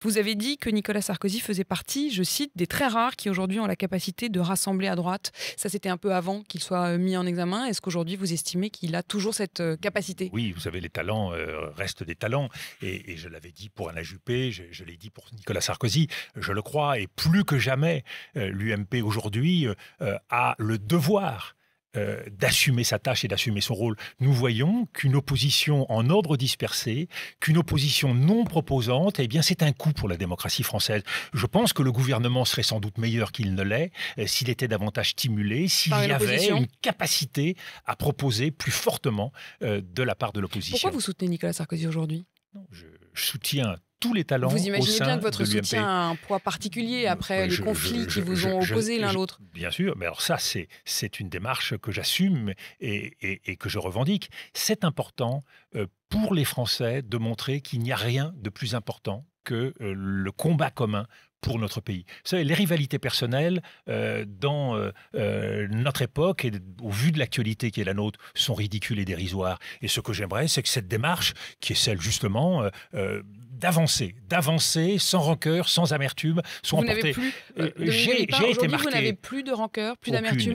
Vous avez dit que Nicolas Sarkozy faisait partie, je cite, des très rares qui aujourd'hui ont la capacité de rassembler à droite. Ça, c'était un peu avant qu'il soit mis en examen. Est-ce qu'aujourd'hui, vous estimez qu'il a toujours cette capacité? Oui, vous savez, les talents restent des talents. Et je l'avais dit pour Alain Juppé, je l'ai dit pour Nicolas Sarkozy, je le crois. Et plus que jamais, l'UMP aujourd'hui a le devoir d'assumer sa tâche et d'assumer son rôle. Nous voyons qu'une opposition en ordre dispersé, qu'une opposition non proposante, eh bien c'est un coup pour la démocratie française. Je pense que le gouvernement serait sans doute meilleur qu'il ne l'est s'il était davantage stimulé, s'il y avait une capacité à proposer plus fortement de la part de l'opposition. Pourquoi vous soutenez Nicolas Sarkozy aujourd'hui? Je soutiens tous les talents. Vous imaginez bien que votre de l'UMP. soutien a un poids particulier après les conflits qui vous ont opposé l'un l'autre. Bien sûr, mais alors ça, c'est une démarche que j'assume et que je revendique. C'est important pour les Français de montrer qu'il n'y a rien de plus important que le combat commun pour notre pays. Vous savez, les rivalités personnelles dans notre époque et au vu de l'actualité qui est la nôtre sont ridicules et dérisoires. Et ce que j'aimerais, c'est que cette démarche, qui est celle justement d'avancer sans rancœur, sans amertume, soit emportée. J'ai été marqué. Vous n'avez plus de rancœur, plus d'amertume.